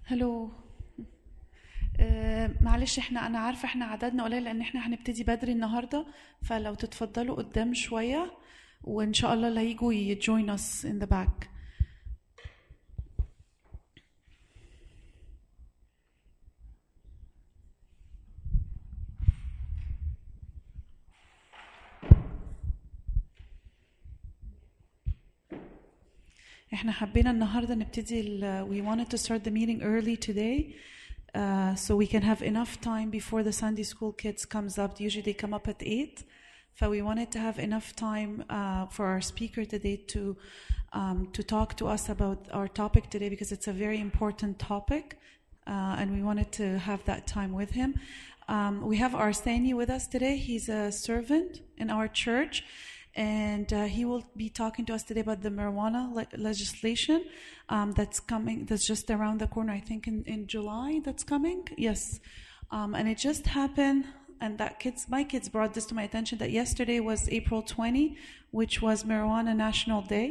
هلو. معلش أنا عارفة احنا عددنا قليل لأن احنا هنبتدي بدري النهاردة، فلو تتفضلوا قدام شوية وإن شاء الله اللي هيجوا join us in the back. احنا حبينا النهاردة نبتدي we wanted to start the meeting early today. So we can have enough time before the Sunday school kids comes up. Usually they come up at 8. So we wanted to have enough time for our speaker today to talk to us about our topic today because it's a very important topic. And we wanted to have that time with him. We have Arseni with us today. He's a servant in our church. And he will be talking to us today about the marijuana legislation that's coming, that's just around the corner, I think in July that's coming. Yes. And it just happened, and my kids brought this to my attention, that yesterday was April 20, which was Marijuana National Day.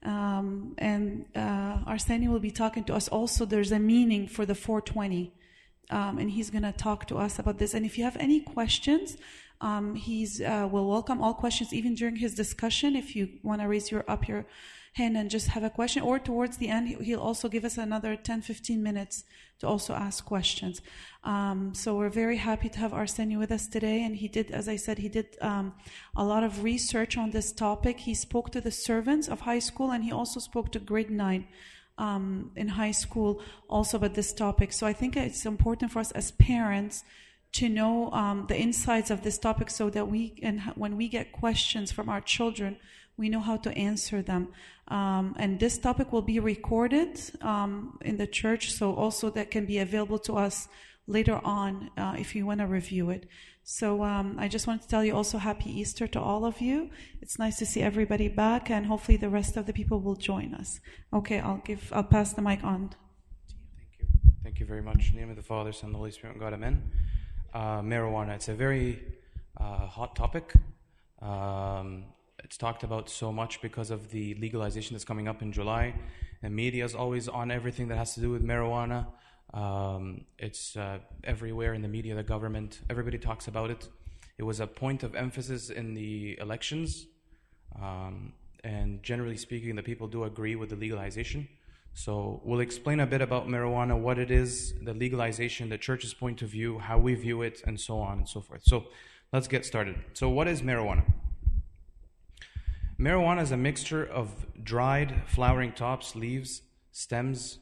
And Arseni will be talking to us also. There's a meaning for the 420. And he's going to talk to us about this. And if you have any questions, will welcome all questions, even during his discussion. If you want to raise your hand and just have a question, or towards the end, he'll also give us another 10-15 minutes to also ask questions. So we're very happy to have Arseni with us today. And he did, as I said, a lot of research on this topic. He spoke to the servants of high school, and he also spoke to grade 9 in high school also about this topic. So I think it's important for us as parents to know the insides of this topic so that when we get questions from our children, we know how to answer them. And this topic will be recorded in the church, so also that can be available to us later on if you want to review it. So I just want to tell you also Happy Easter to all of you. It's nice to see everybody back, and hopefully the rest of the people will join us. Okay, I'll pass the mic on. Thank you. Thank you very much. In the name of the Father, Son, and the Holy Spirit, God, Amen. Marijuana. It's a very hot topic. It's talked about so much because of the legalization that's coming up in July. The media is always on everything that has to do with marijuana. It's everywhere in the media, the government. Everybody talks about it. It was a point of emphasis in the elections. And generally speaking, the people do agree with the legalization. So we'll explain a bit about marijuana, what it is, the legalization, the church's point of view, how we view it, and so on and so forth. So let's get started. So what is marijuana? Marijuana is a mixture of dried flowering tops, leaves, stems,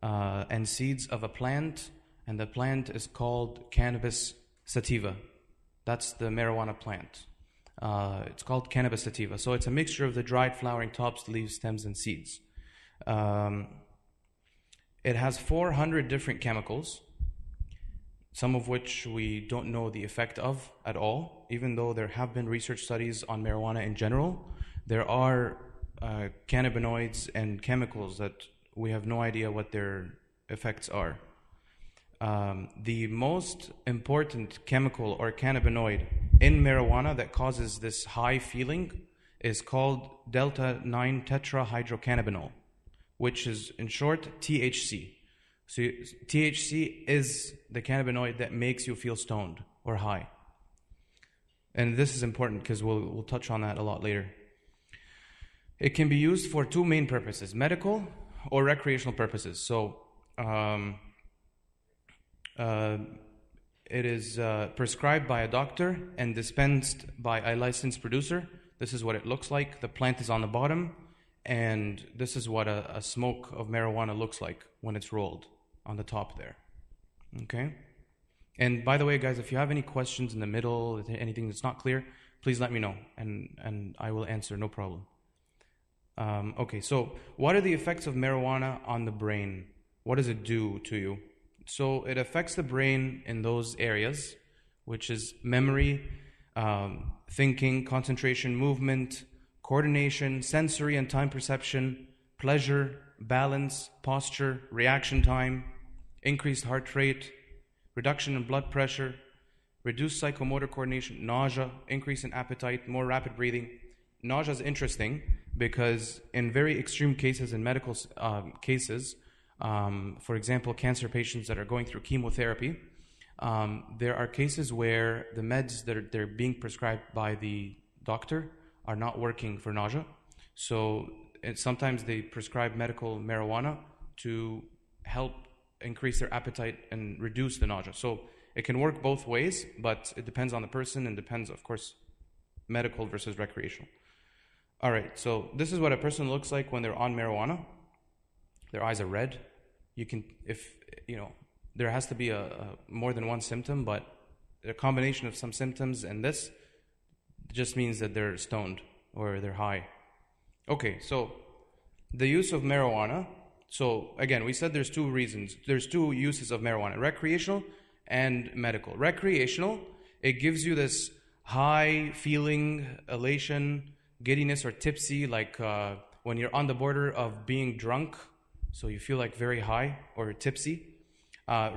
and seeds of a plant, and the plant is called cannabis sativa. That's the marijuana plant. It's called cannabis sativa. So it's a mixture of the dried flowering tops, leaves, stems, and seeds. It has 400 different chemicals, some of which we don't know the effect of at all. Even though there have been research studies on marijuana in general, there are cannabinoids and chemicals that we have no idea what their effects are. The most important chemical or cannabinoid in marijuana that causes this high feeling is called delta-9 tetrahydrocannabinol, which is in short THC. So THC is the cannabinoid that makes you feel stoned or high. And this is important because we'll touch on that a lot later. It can be used for two main purposes, medical or recreational purposes. So it is prescribed by a doctor and dispensed by a licensed producer. This is what it looks like. The plant is on the bottom. And this is what a smoke of marijuana looks like when it's rolled on the top there. Okay? And by the way, guys, if you have any questions in the middle, anything that's not clear, please let me know, and I will answer, no problem. Okay, so what are the effects of marijuana on the brain? What does it do to you? So it affects the brain in those areas, which is memory, thinking, concentration, movement, coordination, sensory and time perception, pleasure, balance, posture, reaction time, increased heart rate, reduction in blood pressure, reduced psychomotor coordination, nausea, increase in appetite, more rapid breathing. Nausea is interesting because in very extreme cases, in medical cases, For example, cancer patients that are going through chemotherapy, there are cases where the meds that they're being prescribed by the doctor are not working for nausea. So sometimes they prescribe medical marijuana to help increase their appetite and reduce the nausea. So it can work both ways, but it depends on the person and depends, of course, medical versus recreational. All right, so this is what a person looks like when they're on marijuana. Their eyes are red. You can, if, you know, there has to be a more than one symptom, but a combination of some symptoms and this just means that they're stoned or they're high. Okay, so the use of marijuana. So again, we said there's two reasons. There's two uses of marijuana: recreational and medical. Recreational, it gives you this high feeling, elation, giddiness, or tipsy, like when you're on the border of being drunk, so you feel like very high or tipsy.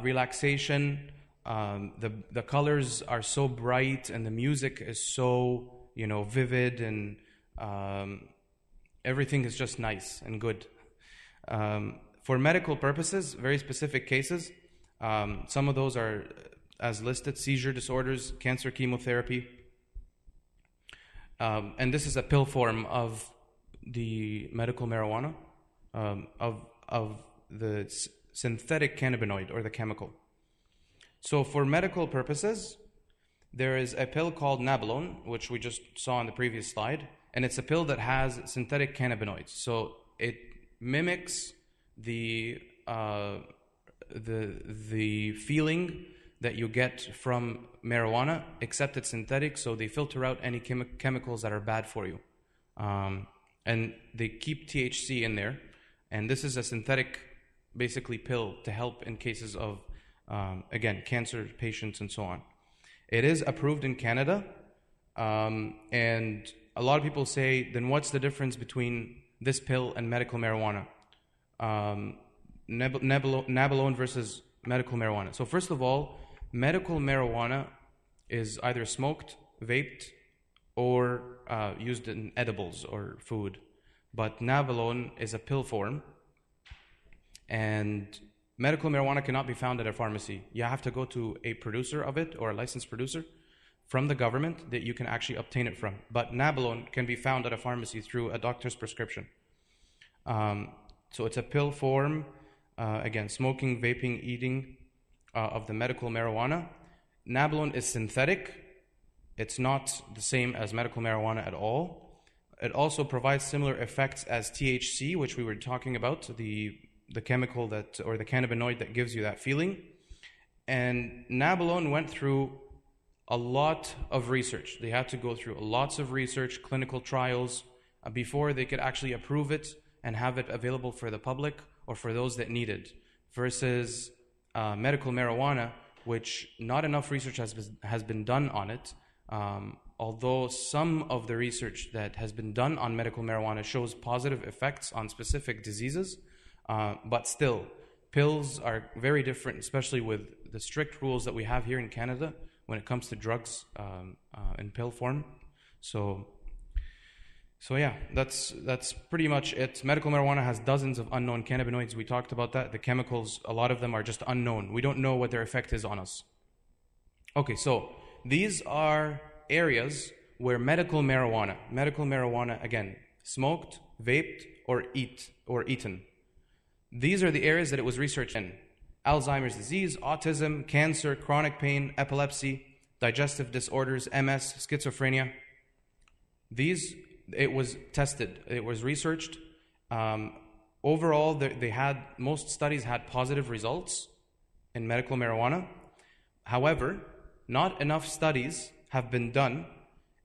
Relaxation, the colors are so bright and the music is so, you know, vivid, and everything is just nice and good. For medical purposes, very specific cases, some of those are as listed: seizure disorders, cancer, chemotherapy. And this is a pill form of the medical marijuana, of the synthetic cannabinoid or the chemical. So for medical purposes, there is a pill called nabilone, which we just saw on the previous slide, and it's a pill that has synthetic cannabinoids. So it mimics the feeling that you get from marijuana, except it's synthetic, so they filter out any chemicals that are bad for you. And they keep THC in there, and this is a synthetic, basically, pill to help in cases of, again, cancer patients and so on. It is approved in Canada, and a lot of people say, then what's the difference between this pill and medical marijuana? Nabilone versus medical marijuana. So first of all, medical marijuana is either smoked, vaped, or used in edibles or food. But nabilone is a pill form, and medical marijuana cannot be found at a pharmacy. You have to go to a producer of it, or a licensed producer from the government that you can actually obtain it from. But nabilone can be found at a pharmacy through a doctor's prescription. So it's a pill form, again, smoking, vaping, eating, of the medical marijuana. Nabilone is synthetic. It's not the same as medical marijuana at all. It also provides similar effects as THC, which we were talking about, the chemical that, or the cannabinoid that gives you that feeling. And nabilone went through a lot of research. They had to go through lots of research, clinical trials, before they could actually approve it and have it available for the public or for those that need it, versus medical marijuana, which not enough research has been done on it. Although some of the research that has been done on medical marijuana shows positive effects on specific diseases, but still, pills are very different, especially with the strict rules that we have here in Canada when it comes to drugs in pill form. So yeah, that's pretty much it. Medical marijuana has dozens of unknown cannabinoids. We talked about that. The chemicals, a lot of them are just unknown. We don't know what their effect is on us. Okay, so these are areas where medical marijuana, again, smoked, vaped, or eaten. These are the areas that it was researched in: Alzheimer's disease, autism, cancer, chronic pain, epilepsy, digestive disorders, MS, schizophrenia. It was tested. It was researched. Overall, most studies had positive results in medical marijuana. However, not enough studies have been done,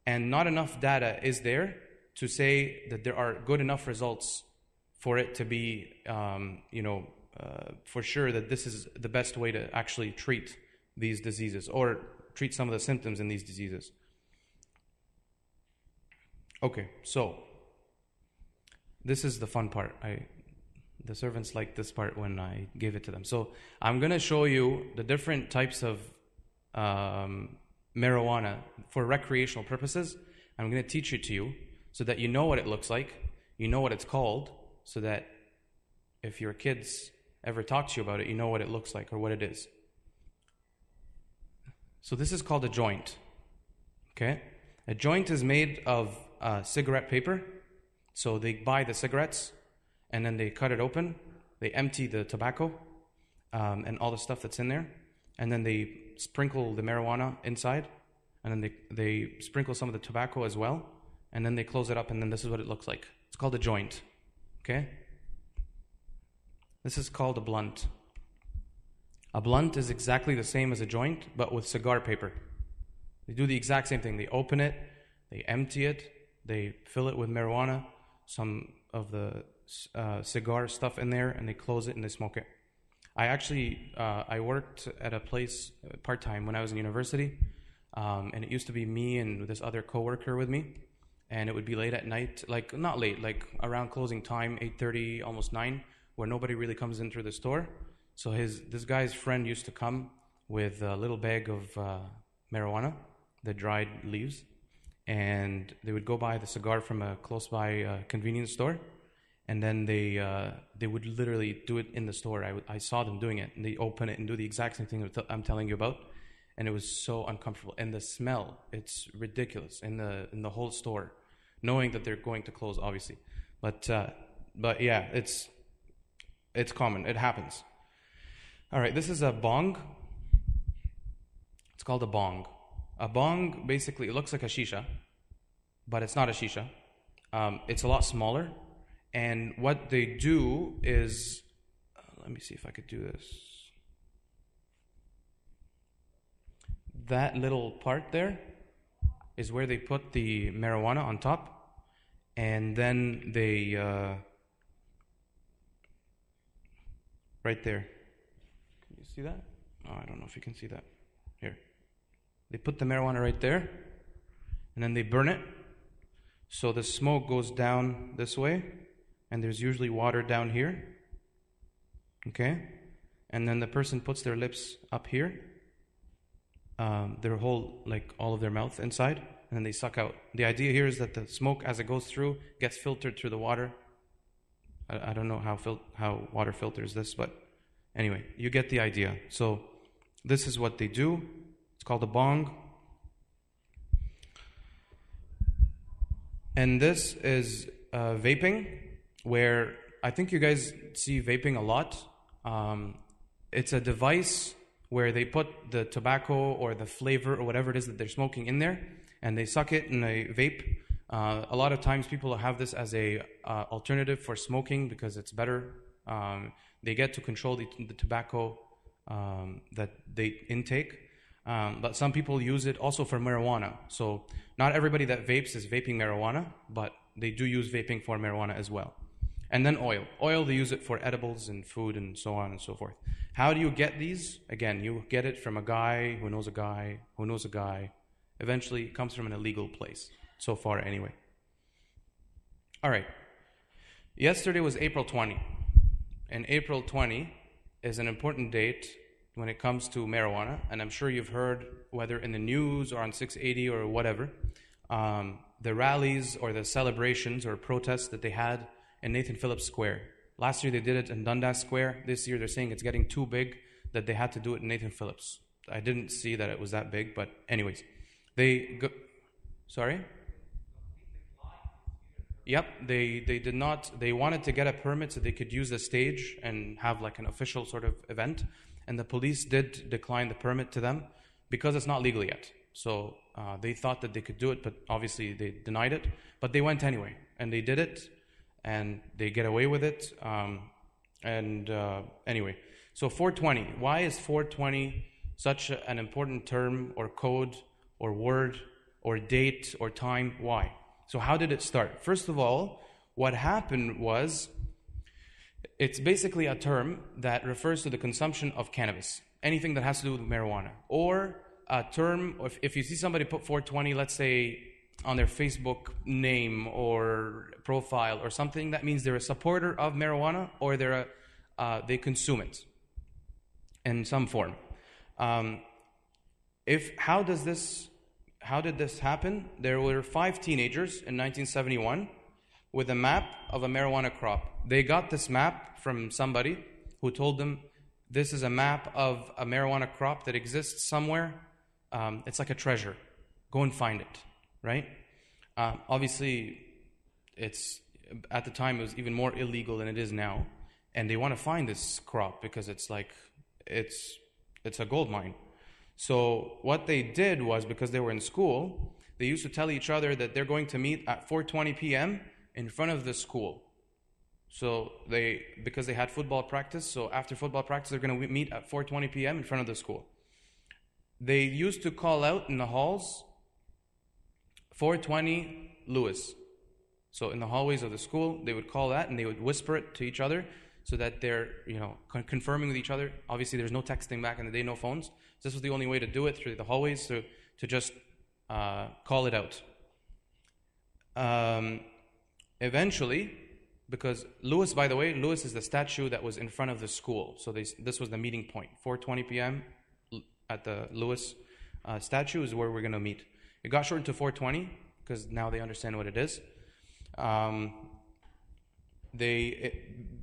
and not enough data is there to say that there are good enough results for it to be, for sure that this is the best way to actually treat these diseases or treat some of the symptoms in these diseases. Okay, so this is the fun part. The servants liked this part when I gave it to them. So I'm going to show you the different types of marijuana for recreational purposes. I'm going to teach it to you so that you know what it looks like, you know what it's called, so that if your kids ever talked to you about it, you know what it looks like or what it is. So this is called a joint. Okay? A joint is made of cigarette paper. So they buy the cigarettes and then they cut it open. They empty the tobacco and all the stuff that's in there. And then they sprinkle the marijuana inside. And then they sprinkle some of the tobacco as well. And then they close it up, and then this is what it looks like. It's called a joint. Okay? This is called a blunt. A blunt is exactly the same as a joint, but with cigar paper. They do the exact same thing. They open it, they empty it, they fill it with marijuana, some of the cigar stuff in there, and they close it and they smoke it. I worked at a place part-time when I was in university, and it used to be me and this other coworker with me, and it would be late at night, like not late, like around closing time, 8:30, almost 9, where nobody really comes in through the store. So this guy's friend used to come with a little bag of marijuana, the dried leaves, and they would go buy the cigar from a close by convenience store, and then they would literally do it in the store. I saw them doing it, and they open it and do the exact same thing I'm telling you about, and it was so uncomfortable. And the smell, it's ridiculous in the whole store, knowing that they're going to close, obviously. But yeah, it's common. It happens. All right, this is a bong. It's called a bong. A bong, basically, it looks like a shisha, but it's not a shisha. It's a lot smaller. And what they do is, let me see if I could do this. That little part there is where they put the marijuana on top, and then they, right there. Can you see that? Oh, I don't know if you can see that. Here. They put the marijuana right there, and then they burn it. So the smoke goes down this way, and there's usually water down here. Okay? And then the person puts their lips up here, their whole, like all of their mouth inside, and then they suck out. The idea here is that the smoke, as it goes through, gets filtered through the water. I don't know how water filters this, but anyway, you get the idea. So this is what they do. It's called a bong. And this is vaping, where I think you guys see vaping a lot. It's a device where they put the tobacco or the flavor or whatever it is that they're smoking in there, and they suck it in a vape. A lot of times people have this as a alternative for smoking because it's better. They get to control the tobacco that they intake. But some people use it also for marijuana. So not everybody that vapes is vaping marijuana, but they do use vaping for marijuana as well. And then oil. Oil, they use it for edibles and food and so on and so forth. How do you get these? Again, you get it from a guy who knows a guy who knows a guy. Eventually, it comes from an illegal place. So far, anyway. All right. Yesterday was April 20. And April 20 is an important date when it comes to marijuana. And I'm sure you've heard, whether in the news or on 680 or whatever, the rallies or the celebrations or protests that they had in Nathan Phillips Square. Last year they did it in Dundas Square. This year they're saying it's getting too big that they had to do it in Nathan Phillips. I didn't see that it was that big, but anyways. Sorry? Yep, they did not. They wanted to get a permit so they could use the stage and have like an official sort of event. And the police did decline the permit to them because it's not legal yet. So they thought that they could do it, but obviously they denied it. But they went anyway, and they did it, and they get away with it. Anyway, so 420. Why is 420 such an important term or code or word or date or time? Why? So how did it start? First of all, what happened was, it's basically a term that refers to the consumption of cannabis, anything that has to do with marijuana. Or a term, if you see somebody put 420, let's say, on their Facebook name or profile or something, that means they're a supporter of marijuana or they consume it in some form. How did this happen? There were 5 teenagers in 1971 with a map of a marijuana crop. They got this map from somebody who told them, this is a map of a marijuana crop that exists somewhere. It's like a treasure. Go and find it, right? Obviously, at the time it was even more illegal than it is now, and they want to find this crop because it's a gold mine. So what they did was, because they were in school, they used to tell each other that they're going to meet at 4:20 p.m. in front of the school. So because they had football practice, so after football practice they're going to meet at 4:20 p.m. in front of the school. They used to call out in the halls, 420 Lewis. So in the hallways of the school, they would call that and they would whisper it to each other so that they're, confirming with each other. Obviously, there's no texting back in the day, no phones. So this was the only way to do it, through the hallways, to just call it out. Eventually, because Lewis, by the way, Lewis is the statue that was in front of the school. So this was the meeting point. 4:20 p.m. at the Lewis statue is where we're going to meet. It got shortened to 4:20 because now they understand what it is.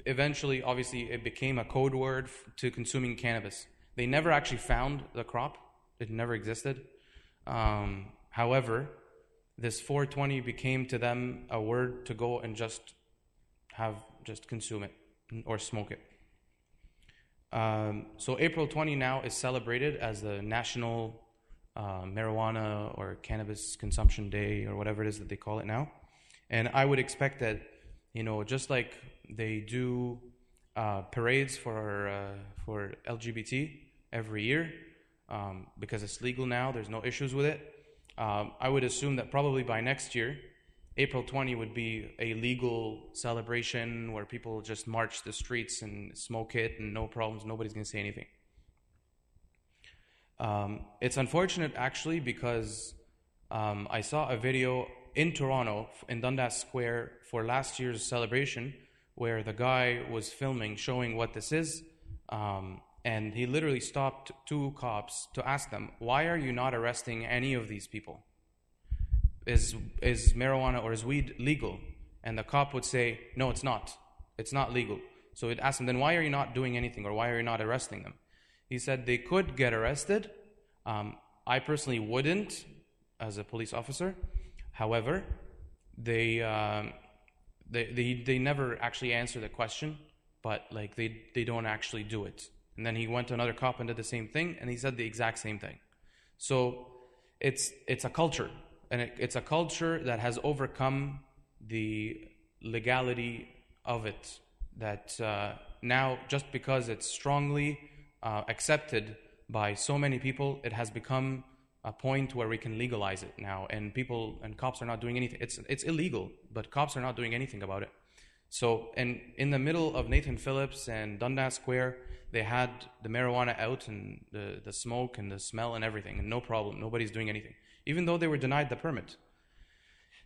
Eventually, obviously, it became a code word to consuming cannabis. They never actually found the crop. It never existed. However, this 420 became to them a word to go and just consume it or smoke it. So April 20 now is celebrated as the National Marijuana or Cannabis Consumption Day, or whatever it is that they call it now. And I would expect that, just like they do parades for LGBT every year, because it's legal now, there's no issues with it. I would assume that probably by next year, April 20 would be a legal celebration where people just march the streets and smoke it and no problems, nobody's going to say anything. It's unfortunate, actually, because I saw a video in Toronto, in Dundas Square, for last year's celebration, where the guy was filming, showing what this is, and he literally stopped two cops to ask them, why are you not arresting any of these people? Is marijuana or is weed legal? And the cop would say, no, it's not. It's not legal. So he'd ask them, then why are you not doing anything, or why are you not arresting them? He said they could get arrested. I personally wouldn't, as a police officer. However, they never actually answer the question, but they don't actually do it. And then he went to another cop and did the same thing, and he said the exact same thing. So it's a culture, and it's a culture that has overcome the legality of it. That now, just because it's strongly accepted by so many people, it has become a point where we can legalize it now, and cops are not doing anything. It's illegal, but cops are not doing anything about it. So, and in the middle of Nathan Phillips and Dundas Square, they had the marijuana out, and the smoke and the smell and everything, and no problem. Nobody's doing anything, even though they were denied the permit.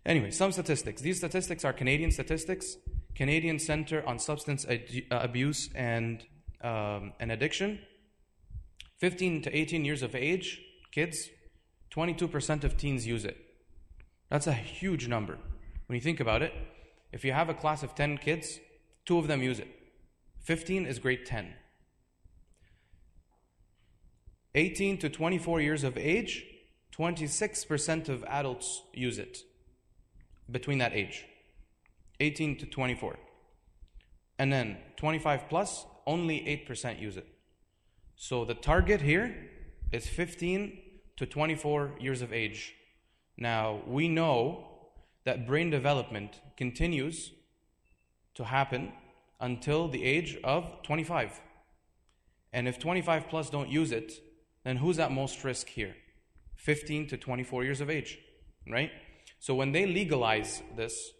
Anyway, some statistics. These statistics are Canadian statistics. Canadian Center on Substance Abuse and Addiction. 15 to 18 years of age, kids, 22% of teens use it. That's a huge number. When you think about it, if you have a class of 10 kids, 2 of them use it. 15 is grade 10. 18 to 24 years of age, 26% of adults use it between that age. 18 to 24. And then 25 plus, only 8% use it. So the target here is 15 to 24 years of age. Now, we know that brain development continues to happen until the age of 25. And if 25 plus don't use it, then who's at most risk here? 15 to 24 years of age, right? So when they legalize this,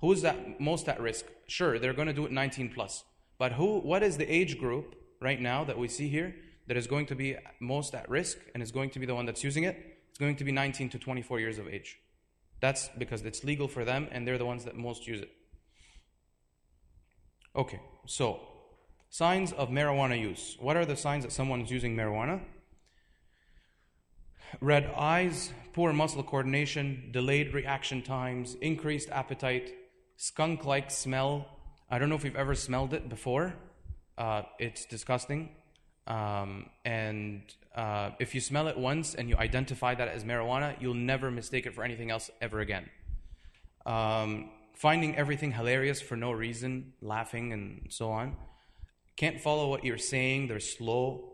who's most at risk? Sure, they're going to do it 19 plus. But what is the age group right now that we see here that is going to be most at risk and is going to be the one that's using it? It's going to be 19 to 24 years of age. That's because it's legal for them and they're the ones that most use it. Okay, so signs of marijuana use. What are the signs that someone's using marijuana? Red eyes, poor muscle coordination, delayed reaction times, increased appetite, skunk-like smell. I don't know if you've ever smelled it before. It's disgusting. And if you smell it once and you identify that as marijuana, you'll never mistake it for anything else ever again. Finding everything hilarious for no reason, laughing and so on. Can't follow what you're saying, they're slow.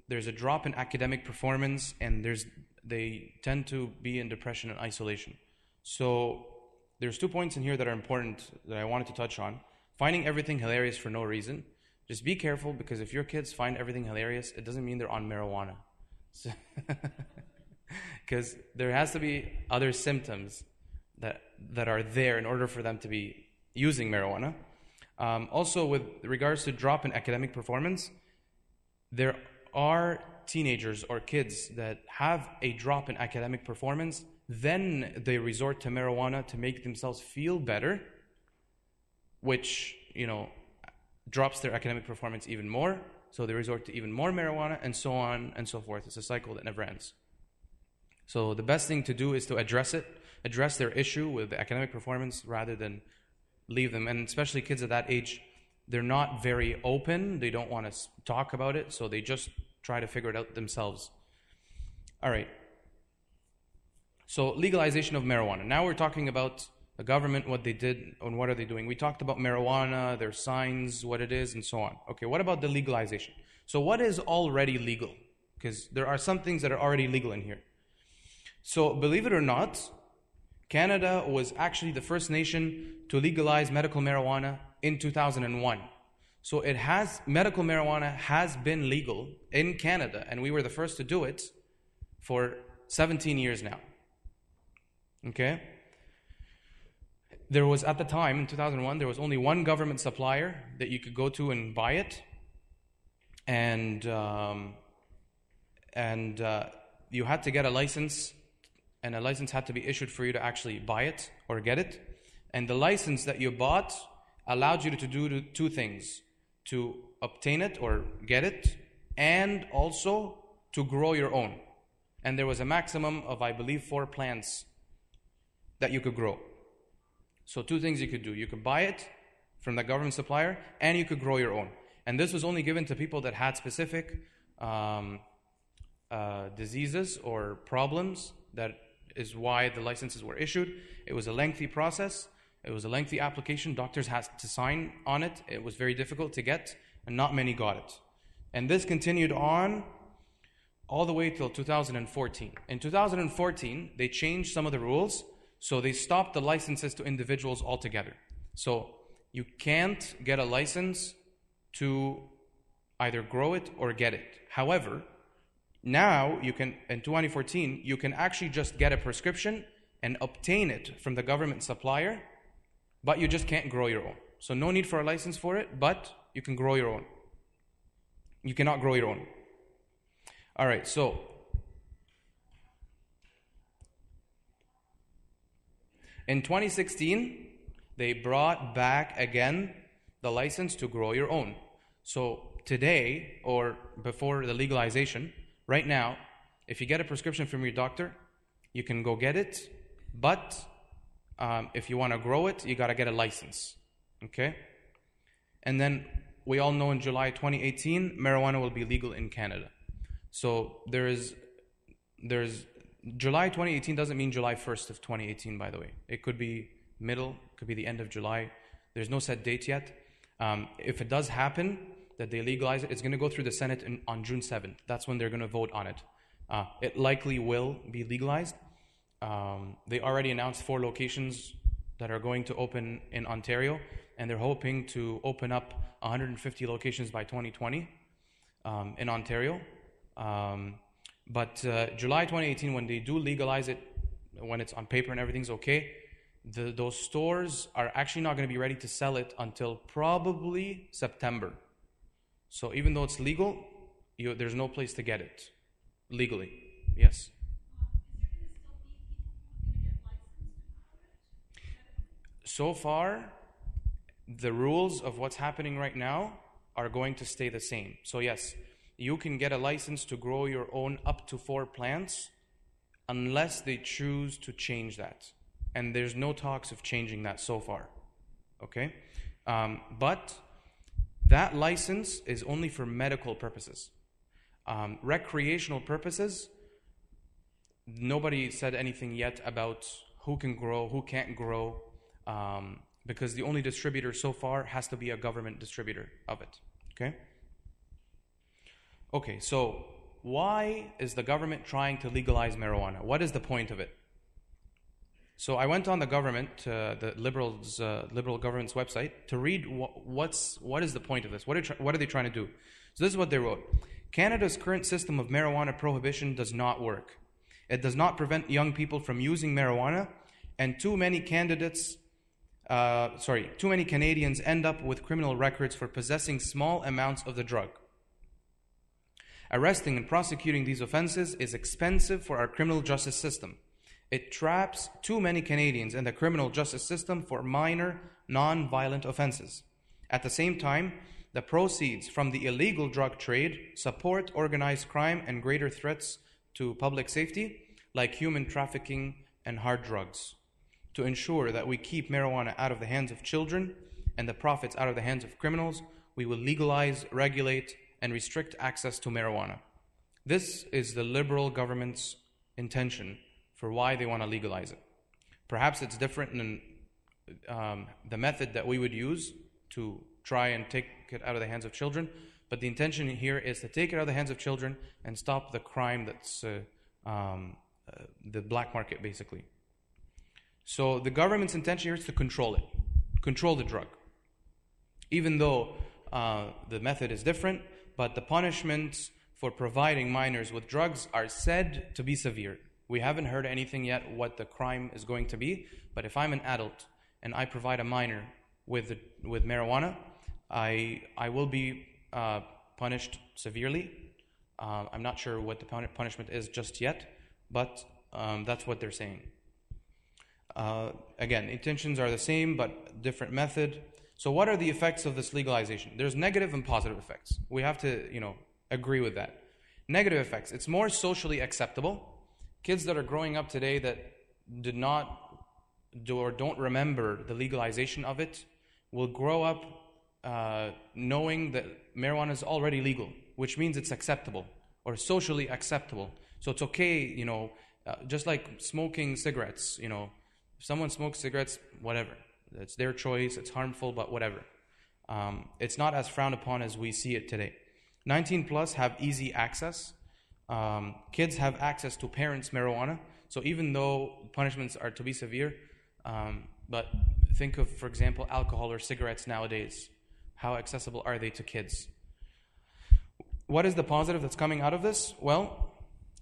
There's a drop in academic performance, and they tend to be in depression and isolation. So there's 2 points in here that are important that I wanted to touch on. Finding everything hilarious for no reason. Just be careful, because if your kids find everything hilarious, it doesn't mean they're on marijuana. Because there has to be other symptoms that are there in order for them to be using marijuana. Also, with regards to drop in academic performance, there are teenagers or kids that have a drop in academic performance, then they resort to marijuana to make themselves feel better, which, drops their academic performance even more, so they resort to even more marijuana, and so on and so forth. It's a cycle that never ends. So the best thing to do is to address their issue with the academic performance rather than leave them. And especially kids at that age, they're not very open. They don't want to talk about it, so they just try to figure it out themselves. All right. So legalization of marijuana. Now we're talking about the government, what they did, and what are they doing. We talked about marijuana, their signs, what it is, and so on. Okay, what about the legalization? So what is already legal? Because there are some things that are already legal in here. So believe it or not, Canada was actually the first nation to legalize medical marijuana in 2001. So medical marijuana has been legal in Canada, and we were the first to do it for 17 years now. Okay? There was, at the time, in 2001, there was only one government supplier that you could go to and buy it. And you had to get a license, and a license had to be issued for you to actually buy it or get it. And the license that you bought allowed you to do 2 things: to obtain it or get it, and also to grow your own. And there was a maximum of, I believe, 4 plants that you could grow. So 2 things you could do. You could buy it from the government supplier, and you could grow your own. And this was only given to people that had specific diseases or problems. That is why the licenses were issued. It was a lengthy process. It was a lengthy application. Doctors had to sign on it. It was very difficult to get, and not many got it. And this continued on all the way till 2014. In 2014, they changed some of the rules. So they stopped the licenses to individuals altogether. So you can't get a license to either grow it or get it. However, now you can, in 2014, you can actually just get a prescription and obtain it from the government supplier, but you just can't grow your own. So no need for a license for it, but you can grow your own. You cannot grow your own. All right, so in 2016, they brought back again the license to grow your own. So today, or before the legalization, right now, if you get a prescription from your doctor, you can go get it, but if you want to grow it, you got to get a license. Okay? And then we all know in July 2018, marijuana will be legal in Canada. So there's July 2018 doesn't mean July 1st of 2018, by the way. It could be middle, could be the end of July. There's no set date yet. If it does happen that they legalize it, it's going to go through the Senate on June 7th. That's when they're going to vote on it. It likely will be legalized. They already announced 4 locations that are going to open in Ontario, and they're hoping to open up 150 locations by 2020 in Ontario. But July 2018, when they do legalize it, when it's on paper and everything's okay, those stores are actually not going to be ready to sell it until probably September. So even though it's legal, there's no place to get it legally. Yes. So far, the rules of what's happening right now are going to stay the same. So yes, you can get a license to grow your own up to 4 plants unless they choose to change that. And there's no talks of changing that so far. Okay? But that license is only for medical purposes. Recreational purposes, nobody said anything yet about who can grow, who can't grow, because the only distributor so far has to be a government distributor of it. Okay, so why is the government trying to legalize marijuana? What is the point of it? So I went on the government, the liberal government's website, to read what is the point of this? What are they trying to do? So this is what they wrote. Canada's current system of marijuana prohibition does not work. It does not prevent young people from using marijuana, and too many Canadians end up with criminal records for possessing small amounts of the drug. Arresting and prosecuting these offenses is expensive for our criminal justice system. It traps too many Canadians in the criminal justice system for minor, non-violent offenses. At the same time, the proceeds from the illegal drug trade support organized crime and greater threats to public safety, like human trafficking and hard drugs. To ensure that we keep marijuana out of the hands of children and the profits out of the hands of criminals, we will legalize, regulate, and restrict access to marijuana. This is the Liberal government's intention for why they want to legalize it. Perhaps it's different than the method that we would use to try and take it out of the hands of children, but the intention here is to take it out of the hands of children and stop the crime that's the black market, basically. So the government's intention here is to control it, control the drug. Even though the method is different, but the punishments for providing minors with drugs are said to be severe. We haven't heard anything yet what the crime is going to be, but if I'm an adult and I provide a minor with marijuana, I will be punished severely. I'm not sure what the punishment is just yet, but that's what they're saying. Again, intentions are the same, but different method. So what are the effects of this legalization? There's negative and positive effects. We have to, agree with that. Negative effects. It's more socially acceptable. Kids that are growing up today that did not do or don't remember the legalization of it will grow up knowing that marijuana is already legal, which means it's acceptable or socially acceptable. So it's okay, just like smoking cigarettes, if someone smokes cigarettes, whatever. It's their choice, it's harmful, but whatever. It's not as frowned upon as we see it today. 19 plus have easy access. Kids have access to parents' marijuana. So even though punishments are to be severe, but think of, for example, alcohol or cigarettes nowadays. How accessible are they to kids? What is the positive that's coming out of this? Well,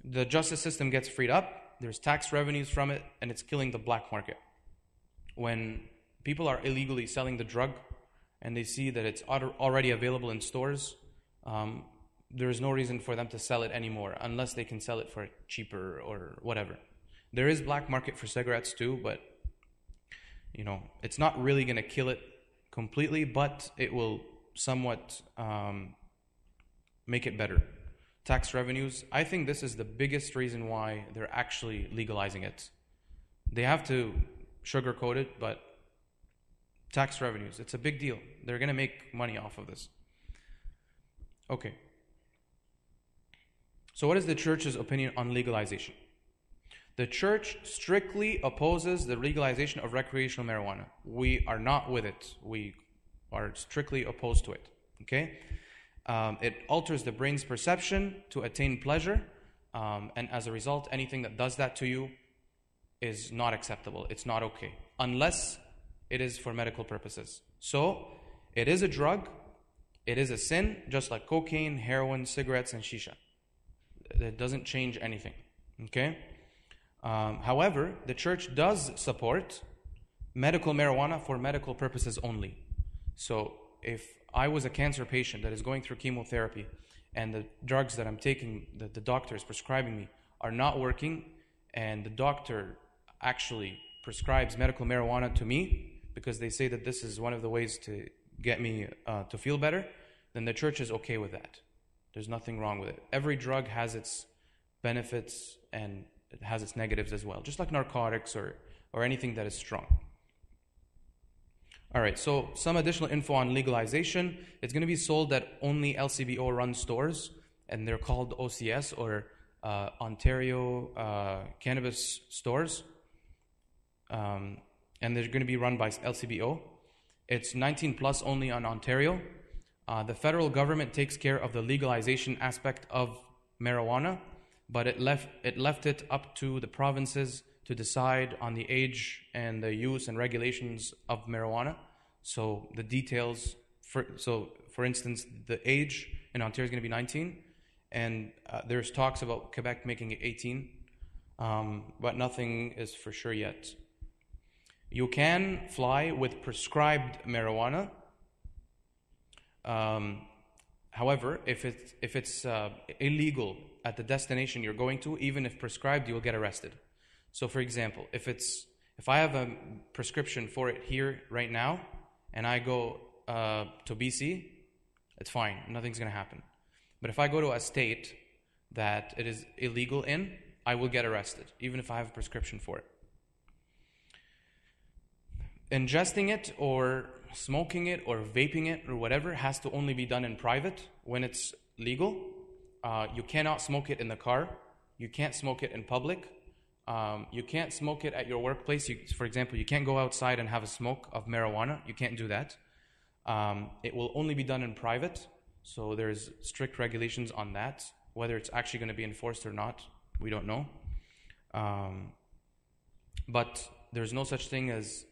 the justice system gets freed up. There's tax revenues from it, and it's killing the black market. When people are illegally selling the drug and they see that it's already available in stores, there is no reason for them to sell it anymore unless they can sell it for cheaper or whatever. There is black market for cigarettes too, but it's not really going to kill it completely, but it will somewhat make it better. Tax revenues, I think this is the biggest reason why they're actually legalizing it. They have to sugarcoat it, but tax revenues, it's a big deal. They're going to make money off of this. Okay. So what is the church's opinion on legalization? The church strictly opposes the legalization of recreational marijuana. We are not with it. We are strictly opposed to it. Okay? It alters the brain's perception to attain pleasure, and as a result, anything that does that to you is not acceptable. It's not okay, unless it is for medical purposes. So, it is a drug. It is a sin, just like cocaine, heroin, cigarettes, and shisha. It doesn't change anything. Okay? However, the church does support medical marijuana for medical purposes only. So, if I was a cancer patient that is going through chemotherapy and the drugs that I'm taking, that the doctor is prescribing me, are not working, and the doctor actually prescribes medical marijuana to me because they say that this is one of the ways to get me to feel better, then the church is okay with that. There's nothing wrong with it. Every drug has its benefits and it has its negatives as well, just like narcotics or anything that is strong. All right, so some additional info on legalization. It's going to be sold at only LCBO-run stores, and they're called OCS, or Ontario Cannabis Stores. And they're going to be run by LCBO. It's 19 plus only on Ontario. The federal government takes care of the legalization aspect of marijuana, but it left it up to the provinces to decide on the age and the use and regulations of marijuana. So the details, for instance, the age in Ontario is going to be 19, and there's talks about Quebec making it 18, but nothing is for sure yet. You can fly with prescribed marijuana. However, if it's illegal at the destination you're going to, even if prescribed, you will get arrested. So, for example, if I have a prescription for it here right now, and I go to BC, it's fine. Nothing's going to happen. But if I go to a state that it is illegal in, I will get arrested, even if I have a prescription for it. Ingesting it or smoking it or vaping it or whatever has to only be done in private when it's legal. You cannot smoke it in the car. You can't smoke it in public. You can't smoke it at your workplace. For example, you can't go outside and have a smoke of marijuana. You can't do that. It will only be done in private. So there's strict regulations on that. Whether it's actually going to be enforced or not, we don't know. But there's no such thing as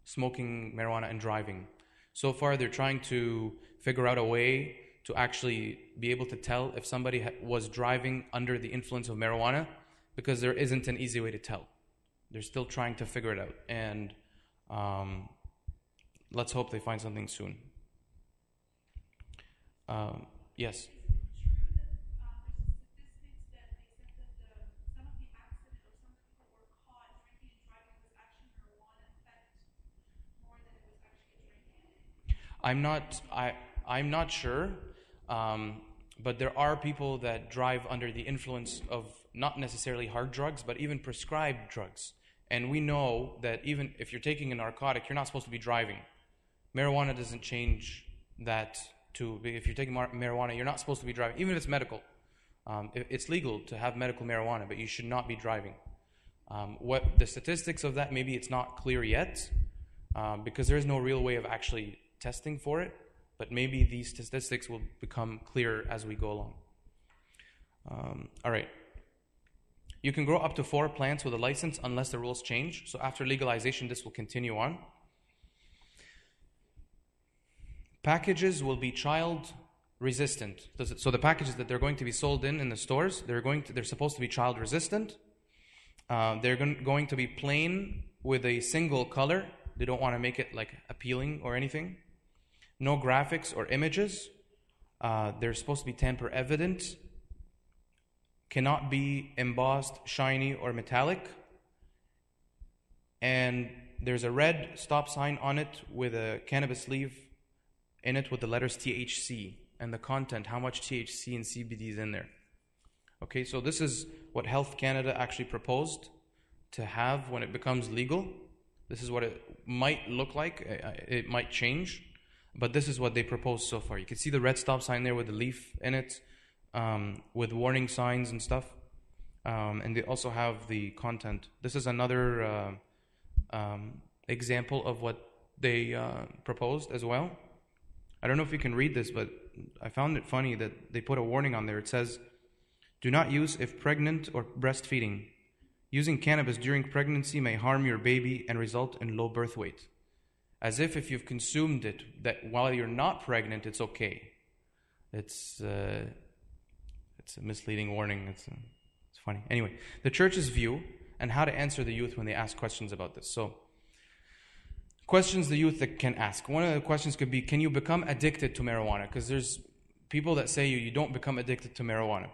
smoking marijuana and driving. So far, they're trying to figure out a way to actually be able to tell if somebody was driving under the influence of marijuana, because there isn't an easy way to tell. They're still trying to figure it out, and let's hope they find something soon. Yes? I'm not sure, but there are people that drive under the influence of not necessarily hard drugs, but even prescribed drugs. And we know that even if you're taking a narcotic, you're not supposed to be driving. Marijuana doesn't change that to, if you're taking marijuana, you're not supposed to be driving, even if it's medical. It's legal to have medical marijuana, but you should not be driving. What the statistics of that, maybe it's not clear yet, because there is no real way of actually testing for it, but maybe these statistics will become clearer as we go along. All right. You can grow up to 4 plants with a license unless the rules change. So after legalization, this will continue on. Packages will be child resistant. So the packages that they're going to be sold in the stores, they're supposed to be child resistant. They're going to be plain with a single color. They don't want to make it like appealing or anything. No graphics or images. They're supposed to be tamper evident. Cannot be embossed, shiny, or metallic. And there's a red stop sign on it with a cannabis leaf in it with the letters THC and the content, how much THC and CBD is in there. Okay, so this is what Health Canada actually proposed to have when it becomes legal. This is what it might look like. It might change, but this is what they proposed so far. You can see the red stop sign there with the leaf in it, with warning signs and stuff. And they also have the content. This is another example of what they proposed as well. I don't know if you can read this, but I found it funny that they put a warning on there. It says, "Do not use if pregnant or breastfeeding. Using cannabis during pregnancy may harm your baby and result in low birth weight." As if you've consumed it, that while you're not pregnant, it's okay. It's a misleading warning. It's funny. Anyway, the church's view and how to answer the youth when they ask questions about this. So, questions the youth that can ask. One of the questions could be, can you become addicted to marijuana? Because there's people that say you don't become addicted to marijuana.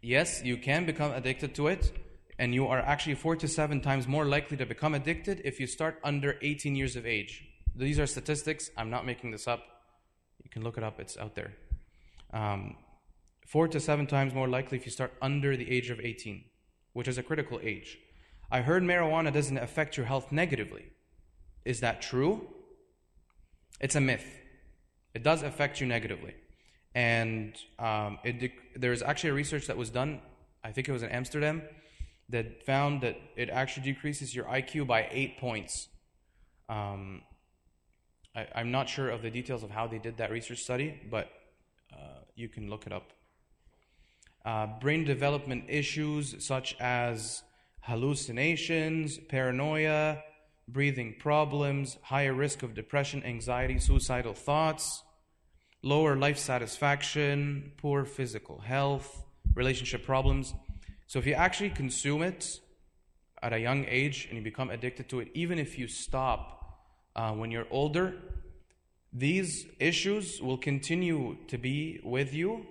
Yes, you can become addicted to it, and you are actually 4 to 7 times more likely to become addicted if you start under 18 years of age. These are statistics. I'm not making this up. You can look it up. It's out there. 4 to 7 times more likely if you start under the age of 18, which is a critical age. I heard marijuana doesn't affect your health negatively. Is that true? It's a myth. It does affect you negatively. And there's actually a research that was done, I think it was in Amsterdam, that found that it actually decreases your IQ by 8 points. I'm not sure of the details of how they did that research study, but you can look it up. Brain development issues such as hallucinations, paranoia, breathing problems, higher risk of depression, anxiety, suicidal thoughts, lower life satisfaction, poor physical health, relationship problems. So if you actually consume it at a young age and you become addicted to it, even if you stop when you're older, these issues will continue to be with you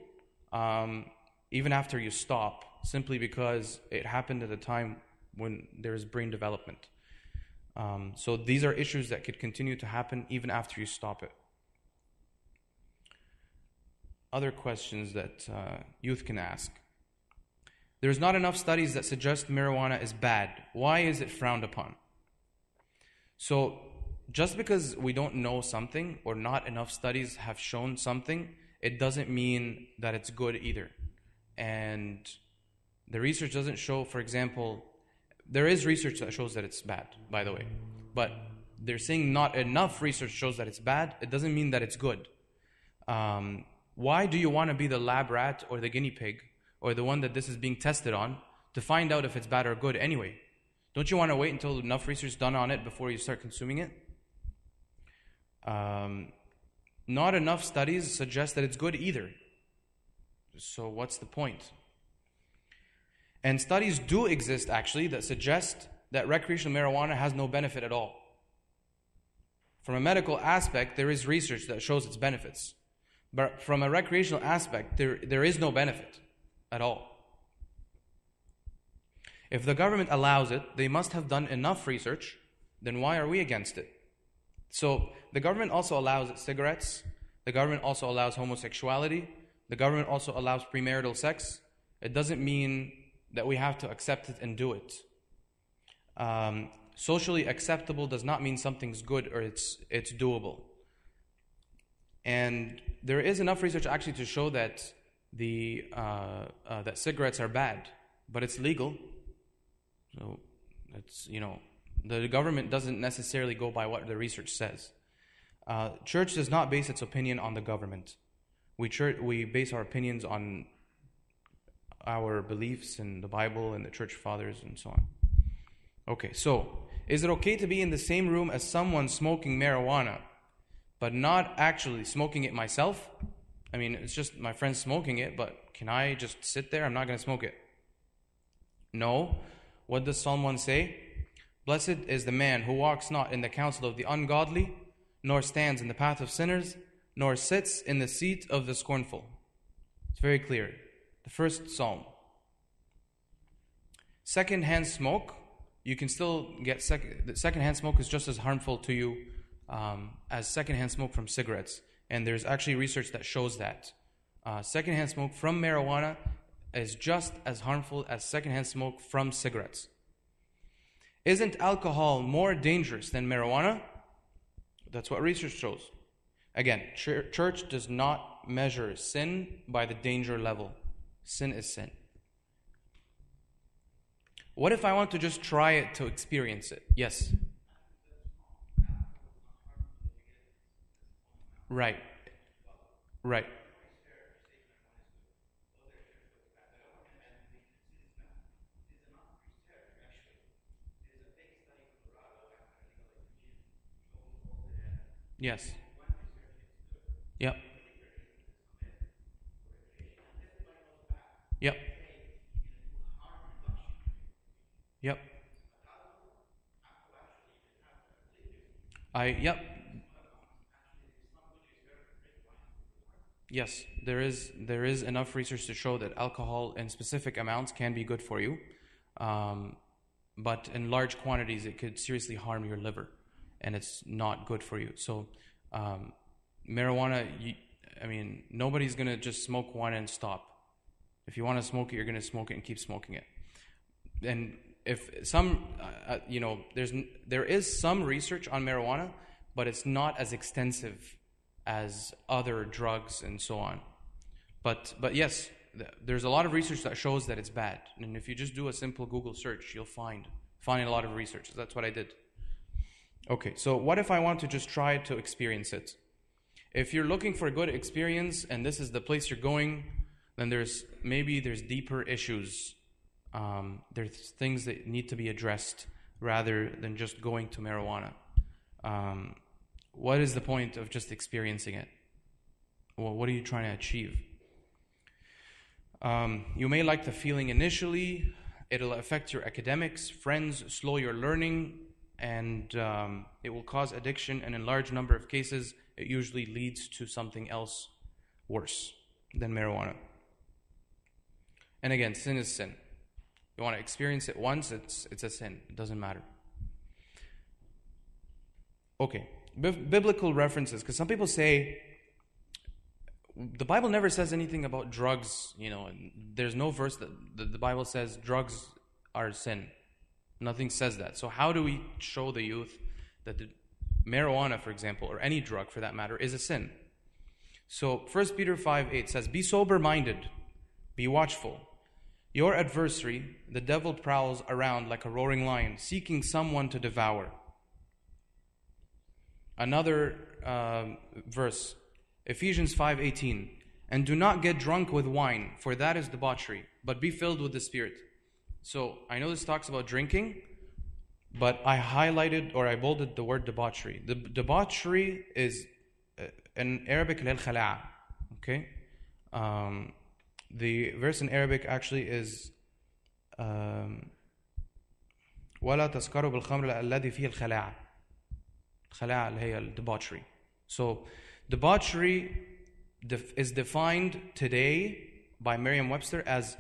even after you stop, simply because it happened at a time when there's brain development. So these are issues that could continue to happen even after you stop it. Other questions that youth can ask. There's not enough studies that suggest marijuana is bad. Why is it frowned upon? So just because we don't know something or not enough studies have shown something, it doesn't mean that it's good either. And the research doesn't show, for example, there is research that shows that it's bad, by the way. But they're saying not enough research shows that it's bad. It doesn't mean that it's good. Why do you want to be the lab rat or the guinea pig or the one that this is being tested on to find out if it's bad or good anyway? Don't you want to wait until enough research is done on it before you start consuming it? Not enough studies suggest that it's good either. So what's the point? And studies do exist actually that suggest that recreational marijuana has no benefit at all. From a medical aspect, there is research that shows its benefits. But from a recreational aspect, there is no benefit at all. If the government allows it, they must have done enough research, then why are we against it? So the government also allows cigarettes, the government also allows homosexuality, the government also allows premarital sex. It doesn't mean that we have to accept it and do it. Socially acceptable does not mean something's good or it's doable. And there is enough research actually to show that that cigarettes are bad, but it's legal. So it's, the government doesn't necessarily go by what the research says. Church does not base its opinion on the government. We base our opinions on our beliefs in the Bible and the church fathers and so on. Okay, so is it okay to be in the same room as someone smoking marijuana, but not actually smoking it myself? I mean, it's just my friend smoking it, but can I just sit there? I'm not going to smoke it. No. What does Psalm 1 say? Blessed is the man who walks not in the counsel of the ungodly, nor stands in the path of sinners, nor sits in the seat of the scornful. It's very clear. The first psalm. Second-hand smoke, you can still get second-hand smoke is just as harmful to you as second-hand smoke from cigarettes. And there's actually research that shows that. Second-hand smoke from marijuana is just as harmful as second-hand smoke from cigarettes. Isn't alcohol more dangerous than marijuana? That's what research shows. Again, church does not measure sin by the danger level. Sin is sin. What if I want to just try it to experience it? Yes. Right. Yes. Yep. Yep. Yep. Yep. Yes, there is enough research to show that alcohol in specific amounts can be good for you, but in large quantities it could seriously harm your liver, and it's not good for you. So, marijuana, nobody's gonna just smoke one and stop. If you want to smoke it, you're gonna smoke it and keep smoking it. And if some, there is some research on marijuana, but it's not as extensive as other drugs and so on. But yes, there's a lot of research that shows that it's bad. And if you just do a simple Google search, you'll find a lot of research. That's what I did. Okay, so what if I want to just try to experience it? If you're looking for a good experience and this is the place you're going, then there's deeper issues. There's things that need to be addressed rather than just going to marijuana. What is the point of just experiencing it? Well, what are you trying to achieve? You may like the feeling initially. It'll affect your academics, friends, slow your learning, and it will cause addiction, and in a large number of cases, it usually leads to something else worse than marijuana. And again, sin is sin. You want to experience it once, it's a sin. It doesn't matter. Okay, biblical references, because some people say, the Bible never says anything about drugs, and there's no verse that the Bible says drugs are sin. Nothing says that. So how do we show the youth that the marijuana, for example, or any drug for that matter, is a sin? So 1 Peter 5:8 says, "Be sober-minded, be watchful. Your adversary, the devil, prowls around like a roaring lion, seeking someone to devour." Another verse, Ephesians 5:18, "And do not get drunk with wine, for that is debauchery, but be filled with the Spirit." So I know this talks about drinking, but I highlighted or I bolded the word debauchery. The debauchery is in Arabic al-khala'a. Okay, the verse in Arabic actually is وَلَا تَسْكَرُوا بِالْخَمْرِ الَّذِي فِيهِ الْخَلَاعَةِ. الخلاعة اللي هي debauchery. So debauchery is defined today by Merriam-Webster as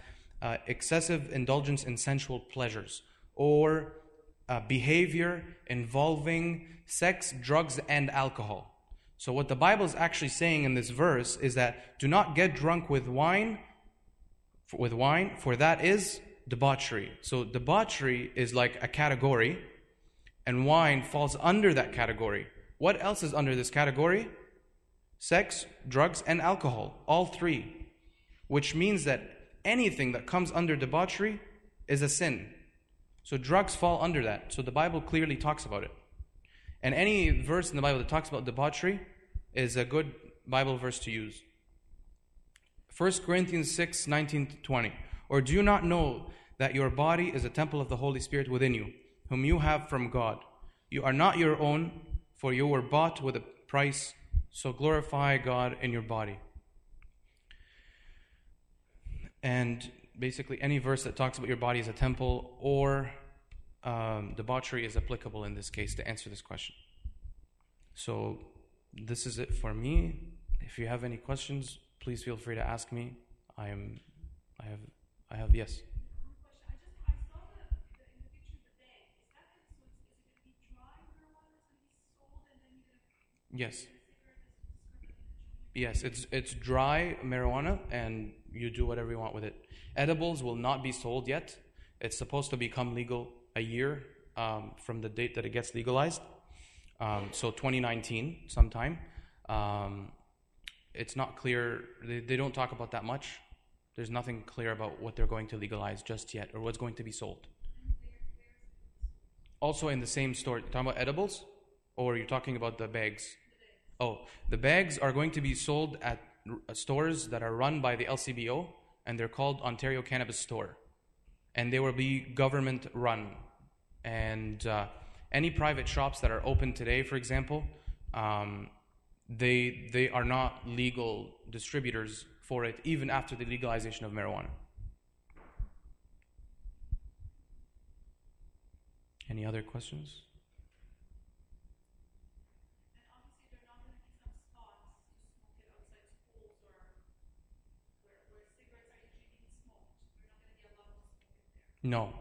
excessive indulgence in sensual pleasures, or behavior involving sex, drugs, and alcohol. So what the Bible is actually saying in this verse is that do not get drunk with wine, for that is debauchery. So debauchery is like a category, and wine falls under that category. What else is under this category? Sex, drugs, and alcohol. All three. Which means that anything that comes under debauchery is a sin. So drugs fall under that. So the Bible clearly talks about it. And any verse in the Bible that talks about debauchery is a good Bible verse to use. 1 Corinthians 6:19-20. "Or do you not know that your body is a temple of the Holy Spirit within you, whom you have from God? You are not your own, for you were bought with a price, so glorify God in your body." And basically any verse that talks about your body as a temple or debauchery is applicable in this case to answer this question. So this is it for me. If you have any questions, please feel free to ask me. I have yes. Yes. Yes, it's dry marijuana, and you do whatever you want with it. Edibles will not be sold yet. It's supposed to become legal a year from the date that it gets legalized. So 2019 sometime. It's not clear. They don't talk about that much. There's nothing clear about what they're going to legalize just yet, or what's going to be sold. Also in the same store. You're talking about edibles? Or you're talking about the bags? Oh, the bags are going to be sold at stores that are run by the LCBO, and they're called Ontario Cannabis Store. And they will be government run. And any private shops that are open today, for example, they are not legal distributors for it, even after the legalization of marijuana. Any other questions? No.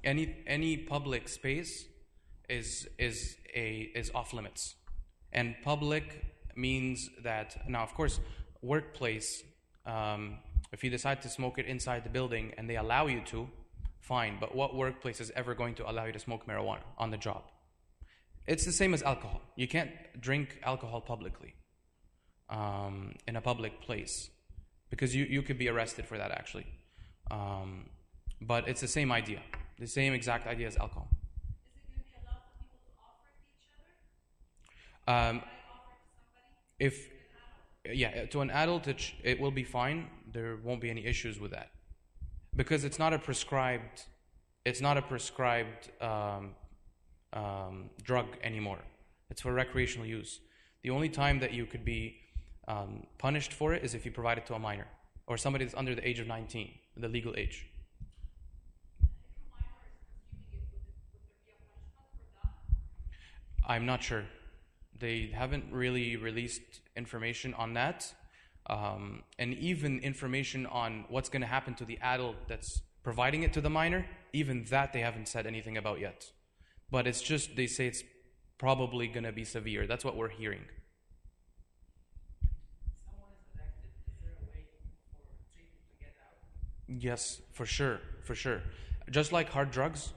Any public space is off limits, and public means that now, of course, workplace. If you decide to smoke it inside the building and they allow you to, fine. But what workplace is ever going to allow you to smoke marijuana on the job? It's the same as alcohol. You can't drink alcohol publicly, in a public place, because you could be arrested for that actually. But it's the same idea, the same exact idea as alcohol. Um, if yeah, to an adult, it will be fine. There won't be any issues with that because it's not a prescribed drug anymore. It's for recreational use. The only time that you could be punished for it is if you provide it to a minor or somebody that's under the age of 19, the legal age. I'm not sure. They haven't really released information on that. And even information on what's going to happen to the adult that's providing it to the minor, even that they haven't said anything about yet. But it's just, they say it's probably going to be severe. That's what we're hearing. Someone is elected. Is there a way for treatment to get out? Yes, for sure, for sure. Just like hard drugs,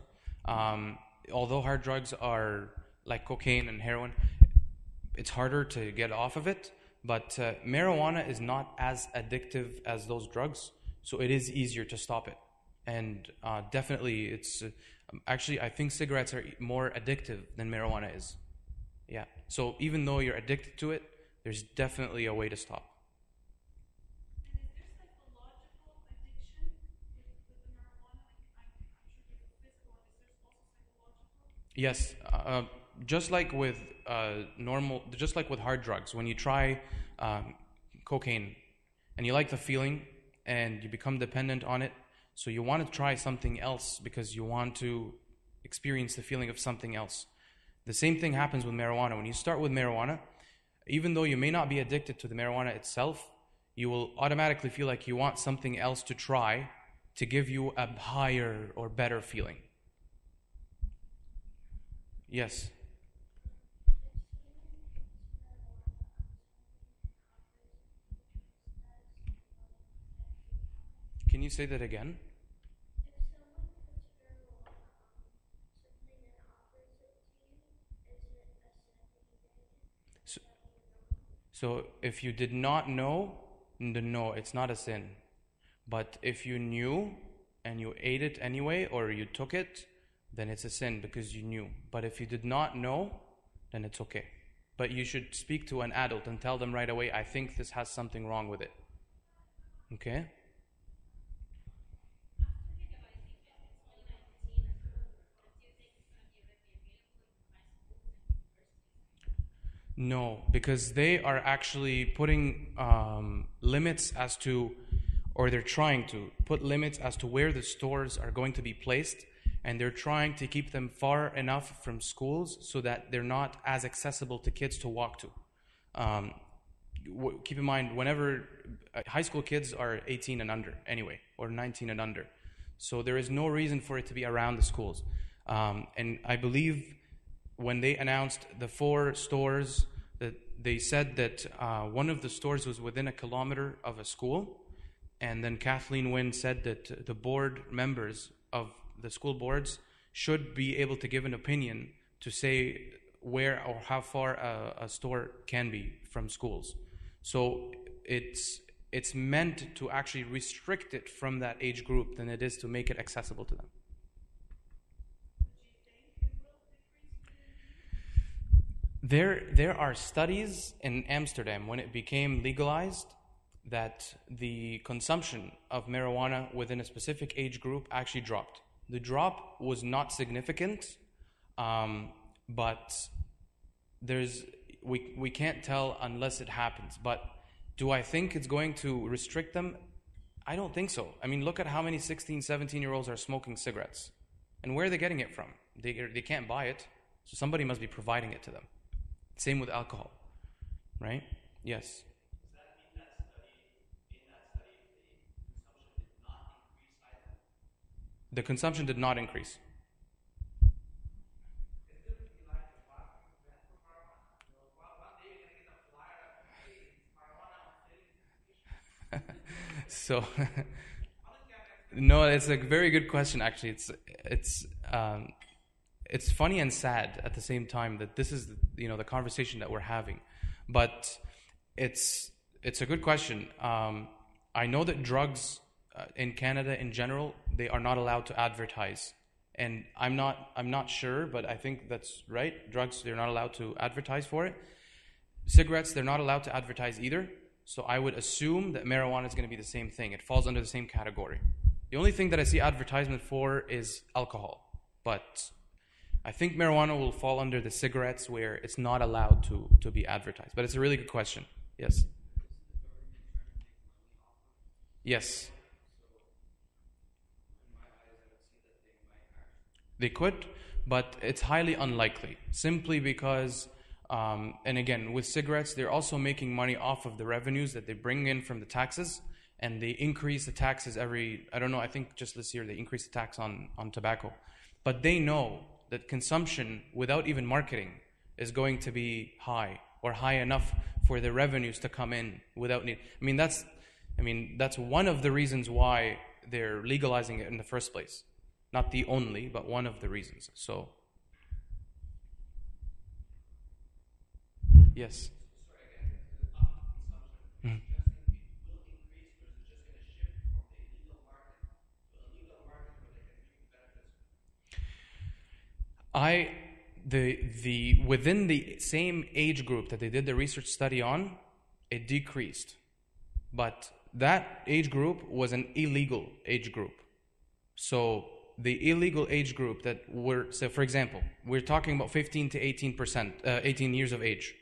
although hard drugs are like cocaine and heroin, it's harder to get off of it. But marijuana is not as addictive as those drugs, so it is easier to stop it. And definitely, it's actually, I think cigarettes are more addictive than marijuana is. Yeah. So even though you're addicted to it, there's definitely a way to stop. And is there psychological addiction with the marijuana? I'm sure there's a physical one. Is there also psychological? Yes, just like with hard drugs, when you try cocaine and you like the feeling and you become dependent on it, so you want to try something else because you want to experience the feeling of something else. The same thing happens with marijuana. When you start with marijuana, even though you may not be addicted to the marijuana itself, you will automatically feel like you want something else to try to give you a higher or better feeling. Yes. Can you say that again? So if you did not know, no, it's not a sin. But if you knew and you ate it anyway, or you took it, then it's a sin because you knew. But if you did not know, then it's okay. But you should speak to an adult and tell them right away, I think this has something wrong with it. Okay? No, because they are actually putting limits as to, or they're trying to put limits as to where the stores are going to be placed, and they're trying to keep them far enough from schools so that they're not as accessible to kids to walk to. Keep in mind, whenever high school kids are 18 and under anyway, or 19 and under, so there is no reason for it to be around the schools. And I believe when they announced the 4 stores, that they said that one of the stores was within a kilometer of a school, and then Kathleen Wynne said that the board members of the school boards should be able to give an opinion to say where or how far a store can be from schools. So it's meant to actually restrict it from that age group than it is to make it accessible to them. There are studies in Amsterdam when it became legalized that the consumption of marijuana within a specific age group actually dropped. The drop was not significant, but we can't tell unless it happens. But do I think it's going to restrict them? I don't think so. I mean, look at how many 16, 17-year-olds are smoking cigarettes. And where are they getting it from? They can't buy it, so somebody must be providing it to them. Same with alcohol, right? Yes. Does that mean in that study, the consumption did not increase either? The consumption did not increase. It's going to be like the market event for marijuana. One day you're going to get a flyer that says, hey, it's marijuana on sale. So, no, it's a very good question. Actually, it's funny and sad at the same time that this is, the conversation that we're having. But it's a good question. I know that drugs in Canada in general, they are not allowed to advertise. And I'm not sure, but I think that's right. Drugs, they're not allowed to advertise for it. Cigarettes, they're not allowed to advertise either. So I would assume that marijuana is going to be the same thing. It falls under the same category. The only thing that I see advertisement for is alcohol. But I think marijuana will fall under the cigarettes where it's not allowed to be advertised. But it's a really good question. Yes. Yes. They could, but it's highly unlikely. Simply because, and again, with cigarettes, they're also making money off of the revenues that they bring in from the taxes. And they increase the taxes I think just this year they increased the tax on tobacco. But they know that consumption without even marketing is going to be high or high enough for the revenues to come in without need. That's one of the reasons why they're legalizing it in the first place. Not the only, but one of the reasons. So, yes. Mhm. Within the same age group that they did the research study on, it decreased. But that age group was an illegal age group. So the illegal age group so for example, we're talking about 15 to 18 years of age.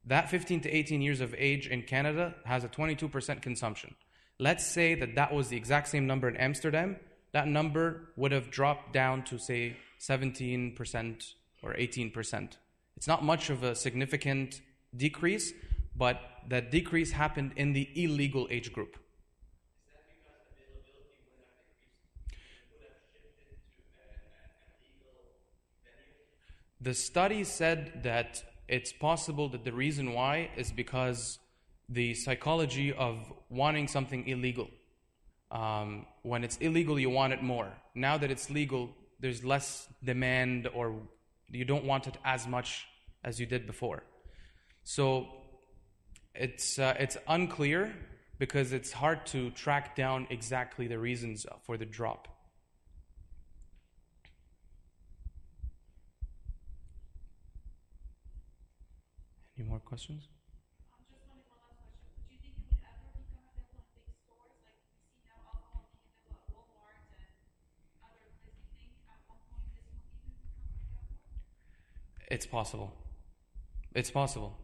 That 15 to 18 years of age in Canada has a 22% consumption. Let's say that was the exact same number in Amsterdam. That number would have dropped down to, say, 17% or 18%. It's not much of a significant decrease, but that decrease happened in the illegal age group. Is that because availability would have increased? It would have shifted to an illegal venue? The study said that it's possible that the reason why is because the psychology of wanting something illegal. When it's illegal, you want it more. Now that it's legal, there's less demand, or you don't want it as much as you did before. So it's unclear because it's hard to track down exactly the reasons for the drop. Any more questions? Just one last question. Do you think it would ever become available in big stores? Like we see now alcohol being available at Walmart and other places. Do you think at one point this will even become available? It's possible. It's possible.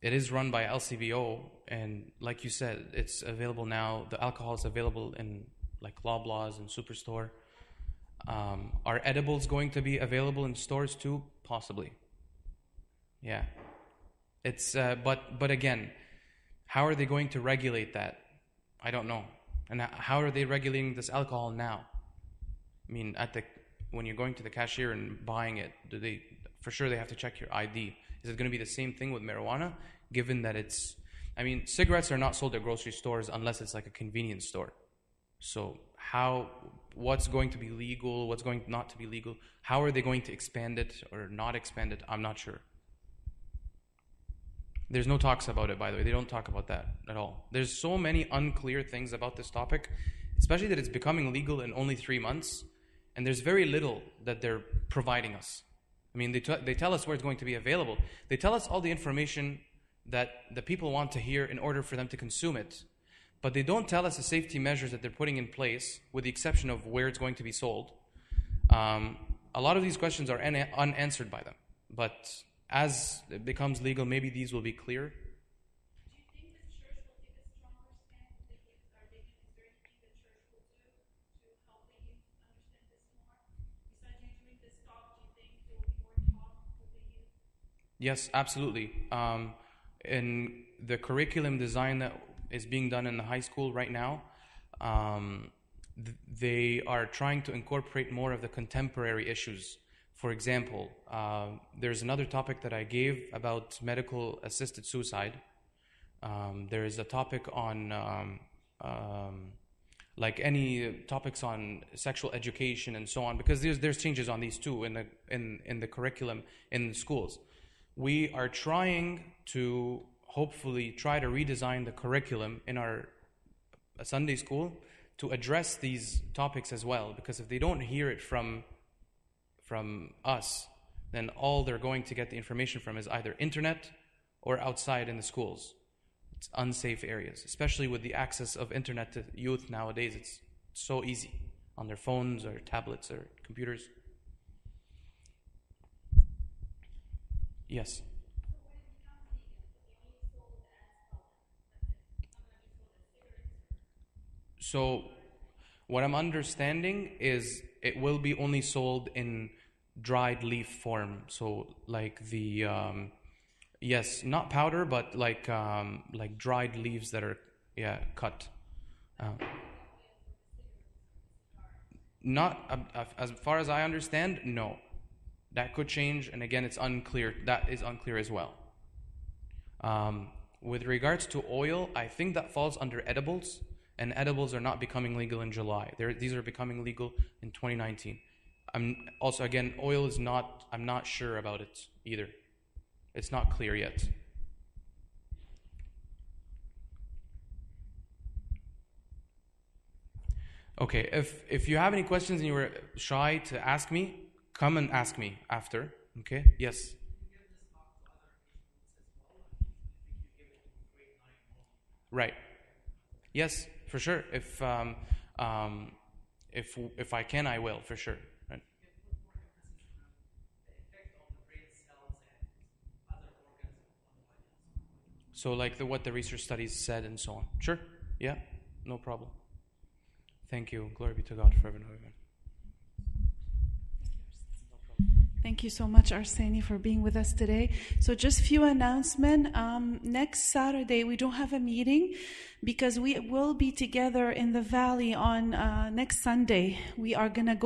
It is run by LCBO, and like you said, it's available now. The alcohol is available in like Loblaws and Superstore. Are edibles going to be available in stores too? Possibly. Yeah. It's but again, how are they going to regulate that? I don't know. And how are they regulating this alcohol now? When you're going to the cashier and buying it, for sure they have to check your ID. Is it going to be the same thing with marijuana, given that cigarettes are not sold at grocery stores unless it's like a convenience store. So what's going to be legal, what's going not to be legal? How are they going to expand it or not expand it? I'm not sure. There's no talks about it, by the way. They don't talk about that at all. There's so many unclear things about this topic, especially that it's becoming legal in only 3 months, and there's very little that they're providing us. They tell us where it's going to be available. They tell us all the information that the people want to hear in order for them to consume it. But they don't tell us the safety measures that they're putting in place, with the exception of where it's going to be sold. A lot of these questions are unanswered by them. But as it becomes legal, maybe these will be clear. Do you think the church will take a stronger stand? Is there anything the church will do to help the youth understand this more? Besides you doing this talk, do you think there will be more talk with the youth? Yes, absolutely. In the curriculum design that is being done in the high school right now, they are trying to incorporate more of the contemporary issues. For example, there's another topic that I gave about medical assisted suicide. There is a topic on like any topics on sexual education and so on, because there's changes on these too in the curriculum in the schools. We are trying to hopefully try to redesign the curriculum in our Sunday school to address these topics as well, because if they don't hear it from us, then all they're going to get the information from is either internet or outside in the schools. It's unsafe areas, especially with the access of internet to youth nowadays. It's so easy on their phones or tablets or computers. Yes. So what I'm understanding is it will be only sold in dried leaf form. So like the yes, not powder, but like dried leaves that are cut. Not as far as I understand, no. That could change, and again, it's unclear. That is unclear as well. With regards to oil, I think that falls under edibles, and edibles are not becoming legal in July. These are becoming legal in 2019. Also, again, oil is not, I'm not sure about it either. It's not clear yet. Okay, if you have any questions and you were shy to ask me, come and ask me after. Okay? Yes. Right. Yes, for sure. If I can, I will, for sure. Right. So like what the research studies said and so on. Sure. Yeah. No problem. Thank you. Glory be to God forever and ever. Thank you so much, Arseni, for being with us today. So just few announcements. Next Saturday, we don't have a meeting because we will be together in the valley on next Sunday. We are going to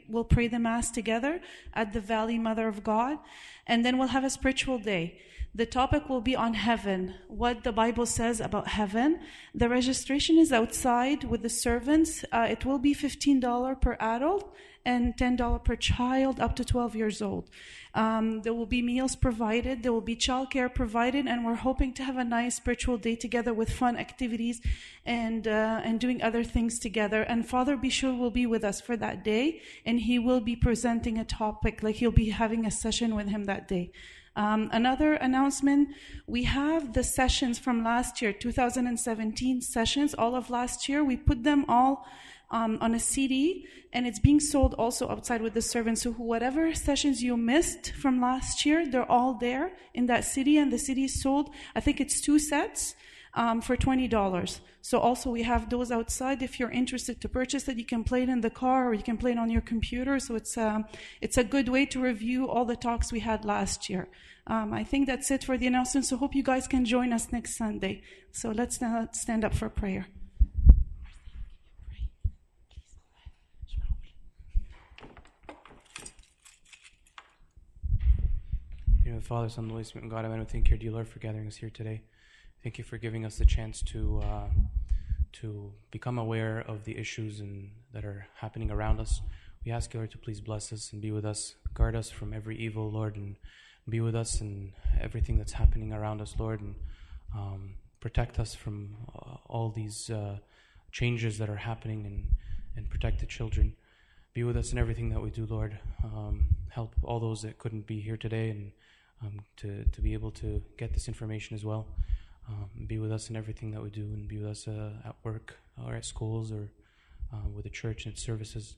we'll pray the Mass together at the Valley Mother of God. And then we'll have a spiritual day. The topic will be on heaven, what the Bible says about heaven. The registration is outside with the servants. It will be $15 per adult and $10 per child up to 12 years old. There will be meals provided. There will be childcare provided, and we're hoping to have a nice spiritual day together with fun activities and doing other things together. And Father Bishul will be with us for that day, and he will be presenting a topic, like he'll be having a session with him that day. Another announcement, we have the sessions from last year, 2017 sessions, all of last year. We put them all on a CD, and it's being sold also outside with the servants. So whatever sessions you missed from last year, they're all there in that CD, and the CD is sold, I think it's 2 sets for $20. So also we have those outside. If you're interested to purchase it, you can play it in the car or you can play it on your computer. So it's a good way to review all the talks we had last year. I think that's it for the announcement. So hope you guys can join us next Sunday. So let's now stand up for prayer. Dear Father, Son, and Holy Spirit, and God, I want to thank you, dear Lord, for gathering us here today. Thank you for giving us the chance to become aware of the issues that are happening around us. We ask you, Lord, to please bless us and be with us. Guard us from every evil, Lord, and be with us in everything that's happening around us, Lord, and protect us from all these changes that are happening, and protect the children. Be with us in everything that we do, Lord. Help all those that couldn't be here today, and to be able to get this information as well. Be with us in everything that we do, and be with us at work or at schools or with the church and its services.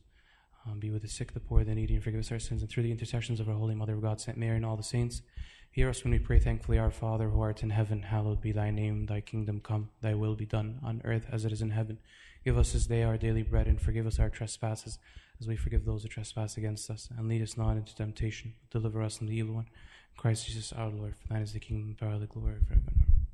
Be with the sick, the poor, the needy, and forgive us our sins. And through the intercessions of our Holy Mother of God, Saint Mary, and all the saints, hear us when we pray thankfully, Our Father, who art in heaven, hallowed be thy name. Thy kingdom come, thy will be done, on earth as it is in heaven. Give us this day our daily bread, and forgive us our trespasses, as we forgive those who trespass against us. And lead us not into temptation, but deliver us from the evil one. Christ Jesus our Lord, for thine is the kingdom, the power, and the glory forever and ever.